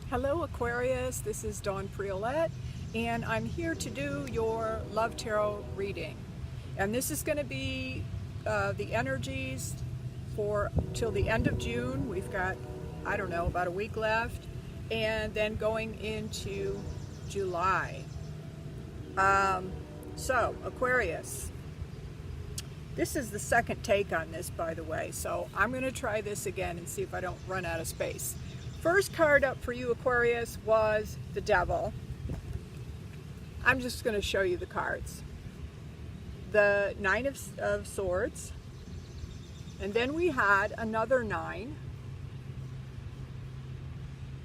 Hello Aquarius, this is Dawn Priolette and I'm here to do your Love Tarot reading. And this is going to be the energies for till the end of June. We've got, I don't know, about a week left, and then going into July. So Aquarius, this is the second take on this, by the way, so I'm going to try this again and see if I don't run out of space. First card up for you, Aquarius, was the Devil. I'm just going to show you the cards. The Nine of Swords, and then we had another 9,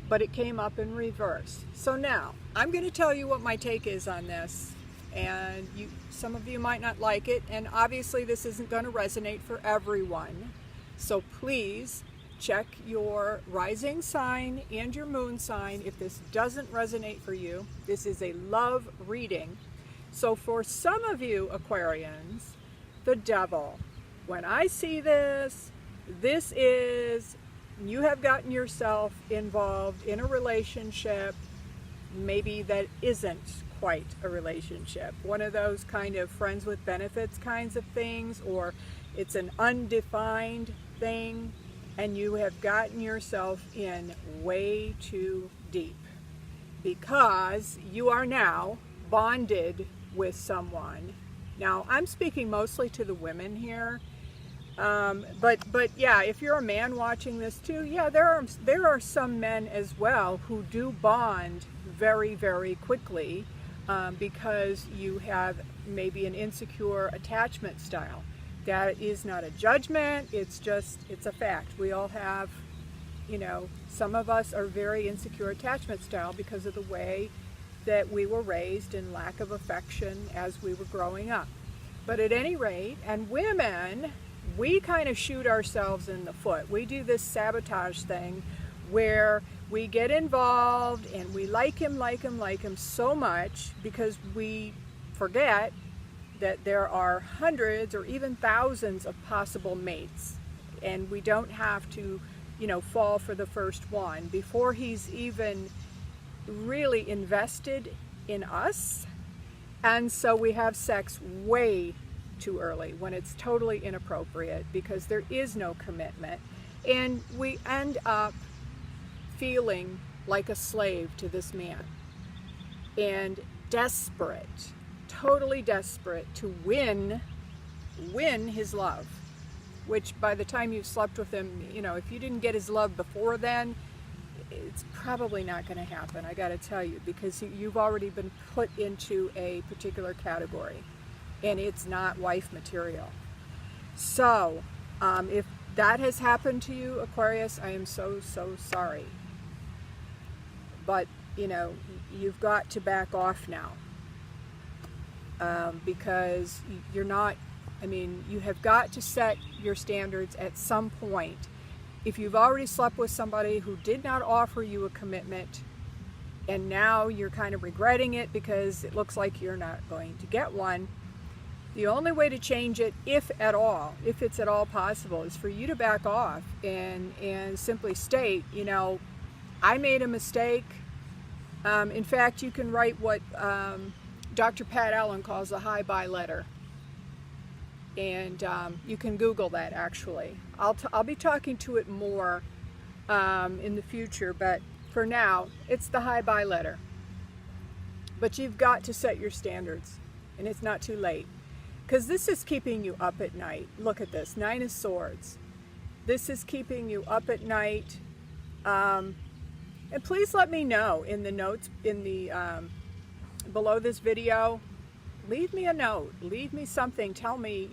but it came up in reverse. So now, I'm going to tell you what my take is on this, and some of you might not like it, and obviously this isn't going to resonate for everyone, so please check your rising sign and your moon sign if this doesn't resonate for you. This is a love reading. So for some of you Aquarians, the Devil, when I see this, this is you have gotten yourself involved in a relationship, maybe that isn't quite a relationship. One of those kind of friends with benefits kinds of things, or it's an undefined thing, and you have gotten yourself in way too deep because you are now bonded with someone. Now, I'm speaking mostly to the women here, but yeah, if you're a man watching this too, yeah, there are some men as well who do bond very, very quickly because you have maybe an insecure attachment style. That is not a judgment, it's a fact. We all have, some of us are very insecure attachment style because of the way that we were raised and lack of affection as we were growing up. But at any rate, and women, we kind of shoot ourselves in the foot. We do this sabotage thing where we get involved and we like him so much because we forget that there are hundreds or even thousands of possible mates, and we don't have to, fall for the first one before he's even really invested in us. And so we have sex way too early when it's totally inappropriate because there is no commitment, and we end up feeling like a slave to this man and desperate, totally desperate to win his love, which by the time you've slept with him, if you didn't get his love before then, it's probably not going to happen, I got to tell you, because you've already been put into a particular category and it's not wife material. So if that has happened to you, Aquarius, I am so sorry, but you've got to back off now. Because you're not, you have got to set your standards at some point. If you've already slept with somebody who did not offer you a commitment, and now you're kind of regretting it because it looks like you're not going to get one, the only way to change it, if it's at all possible, is for you to back off and simply state, I made a mistake. In fact, you can write what Dr. Pat Allen calls a hi-bye letter, and you can Google that. Actually, I'll be talking to it more in the future, but for now, it's the hi-bye letter. But you've got to set your standards, and it's not too late, because this is keeping you up at night. Look at this, 9 of Swords. This is keeping you up at night, and please let me know in the notes below this video. Leave me a note, leave me something, tell me,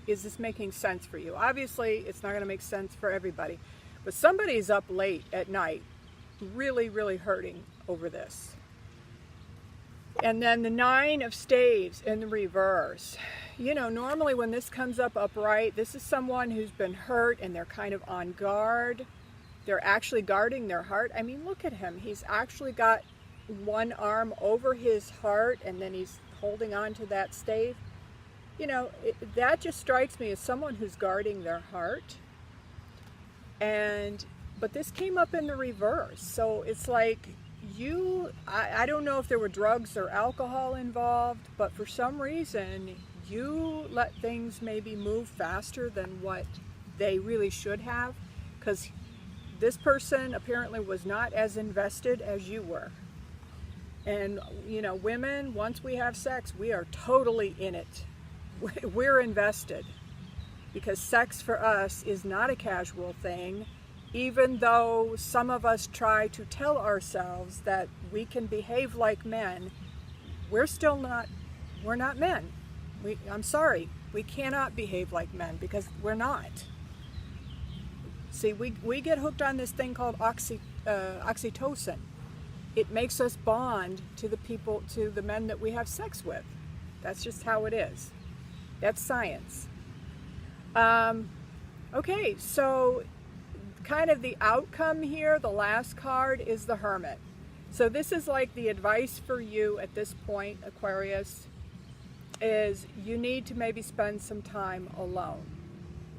is this making sense for you? Obviously it's not going to make sense for everybody, but somebody's up late at night really hurting over this. And then the 9 of Staves in the reverse. Normally when this comes up upright, this is someone who's been hurt and they're kind of on guard. They're actually guarding their heart. Look at him, he's actually got one arm over his heart and then he's holding on to that stave. That just strikes me as someone who's guarding their heart. And but this came up in the reverse. So it's like I don't know if there were drugs or alcohol involved, but for some reason you let things maybe move faster than what they really should have, because this person apparently was not as invested as you were. And you know, women, once we have sex, we are totally in it. We're invested, because sex for us is not a casual thing, even though some of us try to tell ourselves that we can behave like men. We're not men. I'm sorry, we cannot behave like men, because we're not. See, we get hooked on this thing called oxytocin. It makes us bond to the men that we have sex with. That's just how it is. That's science. Okay, so kind of the outcome here, the last card is the Hermit. So this is like the advice for you at this point, Aquarius, is you need to maybe spend some time alone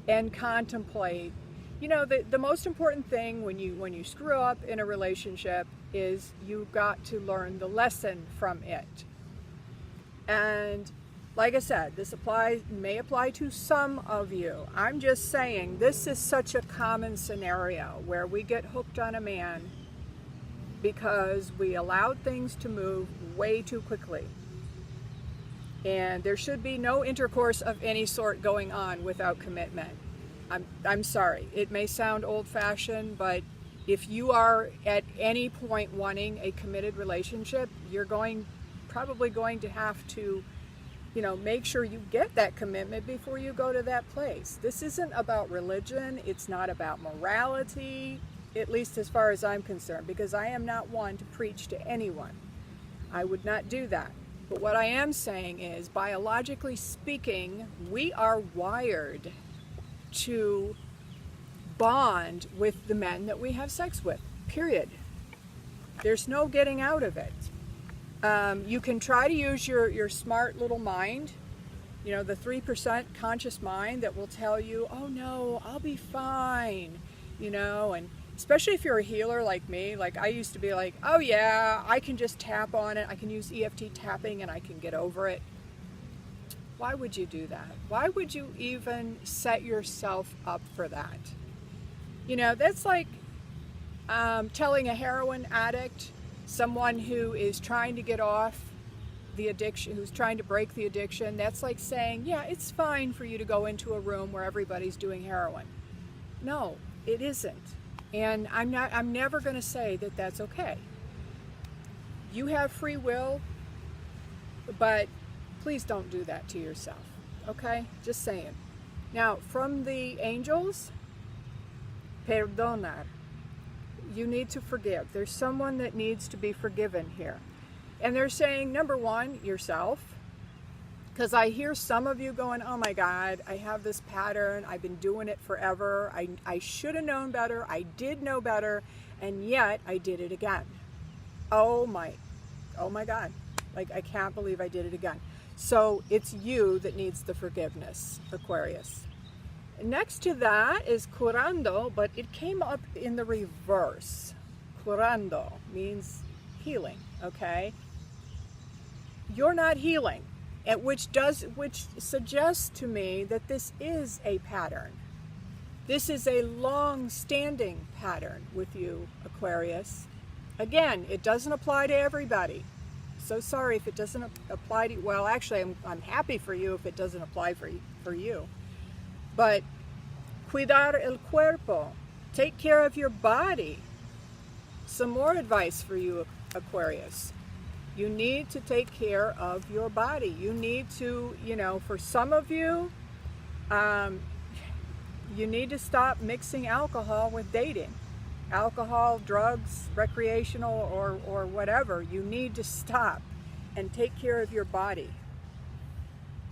and contemplate. You know, the most important thing when you screw up in a relationship is you've got to learn the lesson from it. And like I said, this may apply to some of you. I'm just saying, this is such a common scenario where we get hooked on a man because we allowed things to move way too quickly. And there should be no intercourse of any sort going on without commitment. I'm sorry, it may sound old-fashioned, but if you are at any point wanting a committed relationship, you're probably going to have to, you know, make sure you get that commitment before you go to that place. This isn't about religion. It's not about morality, at least as far as I'm concerned, because I am not one to preach to anyone. I would not do that. But what I am saying is, biologically speaking, we are wired to bond with the men that we have sex with, period. There's no getting out of it. You can try to use your smart little mind, you know, the 3% conscious mind that will tell you, oh no, I'll be fine, you know, and especially if you're a healer like me. Like, I used to be like, oh yeah, I can just tap on it, I can use EFT tapping and I can get over it. Why would you do that? Why would you even set yourself up for that? You know, that's like telling a heroin addict, someone who is trying to get off the addiction, who's trying to break the addiction, that's like saying, yeah, it's fine for you to go into a room where everybody's doing heroin. No, it isn't. And I'm never going to say that that's okay. You have free will, but please don't do that to yourself, okay? Just saying. Now, from the angels, perdonar. You need to forgive. There's someone that needs to be forgiven here. And they're saying, number one, yourself. Because I hear some of you going, oh my God, I have this pattern. I've been doing it forever. I should have known better. I did know better. And yet I did it again. Oh my God. Like, I can't believe I did it again. So it's you that needs the forgiveness, Aquarius. Next to that is curando, but it came up in the reverse. Curando means healing, okay? You're not healing, which suggests to me that this is a pattern. This is a long-standing pattern with you, Aquarius. Again, it doesn't apply to everybody. So sorry if it doesn't apply to you. Well, actually, I'm happy for you if it doesn't apply for you. But cuidar el cuerpo, take care of your body. Some more advice for you, Aquarius. You need to take care of your body. You need to, you know, for some of you, you need to stop mixing alcohol with dating. Alcohol, drugs, recreational, or whatever. You need to stop and take care of your body.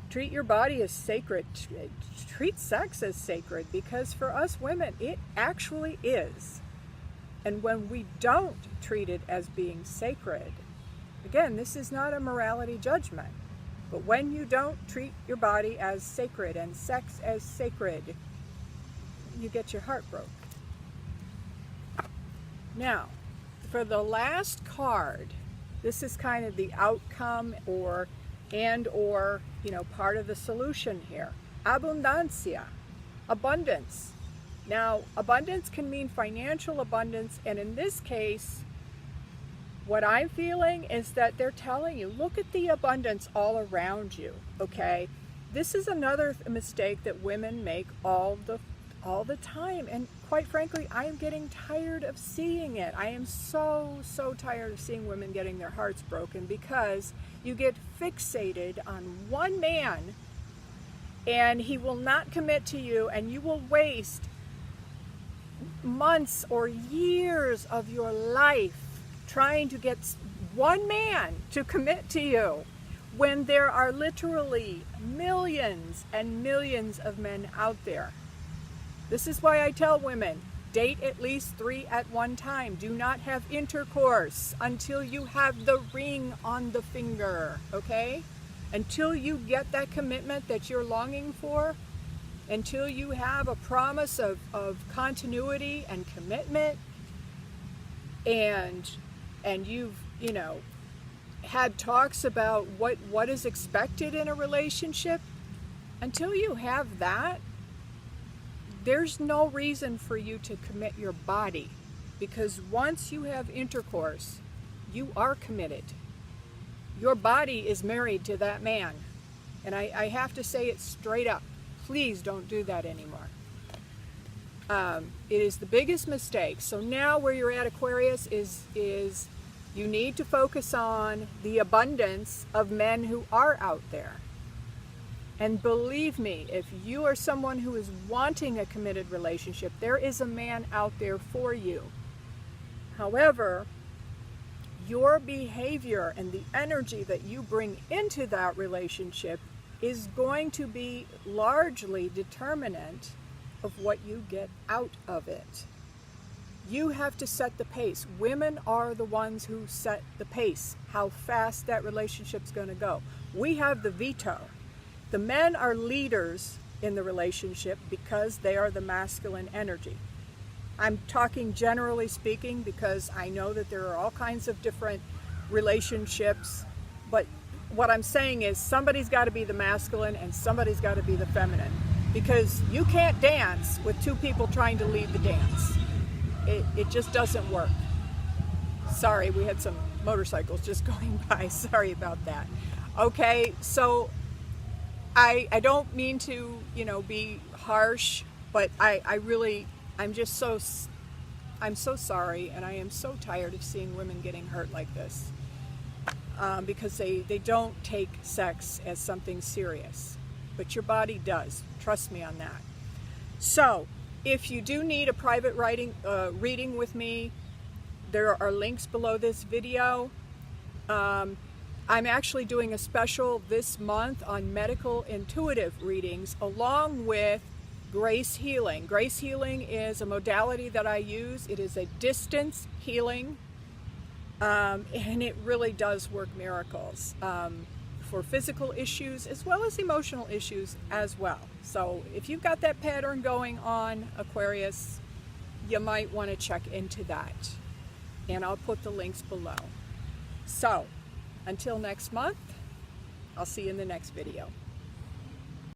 Treat your body as sacred. Treat sex as sacred, because for us women, it actually is. And when we don't treat it as being sacred, again, this is not a morality judgment, but when you don't treat your body as sacred and sex as sacred, you get your heart broke. Now, for the last card, this is kind of the outcome or part of the solution here. Abundancia, abundance. Now, abundance can mean financial abundance, and in this case, what I'm feeling is that they're telling you, look at the abundance all around you, okay? This is another mistake that women make all the time, and quite frankly, I am getting tired of seeing it. I am so tired of seeing women getting their hearts broken because you get fixated on one man and he will not commit to you, and you will waste months or years of your life trying to get one man to commit to you when there are literally millions and millions of men out there. This is why I tell women, date at least 3 at one time. Do not have intercourse until you have the ring on the finger, okay? Until you get that commitment that you're longing for, until you have a promise of continuity and commitment, and you've, had talks about what is expected in a relationship, until you have that, there's no reason for you to commit your body, because once you have intercourse, you are committed. Your body is married to that man. And I have to say it straight up. Please don't do that anymore. It is the biggest mistake. So now where you're at, Aquarius, is you need to focus on the abundance of men who are out there. And believe me, if you are someone who is wanting a committed relationship, there is a man out there for you. However, your behavior and the energy that you bring into that relationship is going to be largely determinant of what you get out of it. You have to set the pace. Women are the ones who set the pace, how fast that relationship's going to go. We have the veto. The men are leaders in the relationship because they are the masculine energy. I'm talking generally speaking because I know that there are all kinds of different relationships, but what I'm saying is somebody's got to be the masculine and somebody's got to be the feminine, because you can't dance with two people trying to lead the dance. It just doesn't work. Sorry, we had some motorcycles just going by. Sorry about that. Okay, so I don't mean to, be harsh, but I'm so sorry, and I am so tired of seeing women getting hurt like this, because they don't take sex as something serious, but your body does. Trust me on that. So if you do need a private reading with me, there are links below this video. I'm actually doing a special this month on medical intuitive readings along with Grace Healing. Grace Healing is a modality that I use. It is a distance healing, and it really does work miracles for physical issues as well as emotional issues as well. So if you've got that pattern going on, Aquarius, you might want to check into that. And I'll put the links below. So until next month, I'll see you in the next video.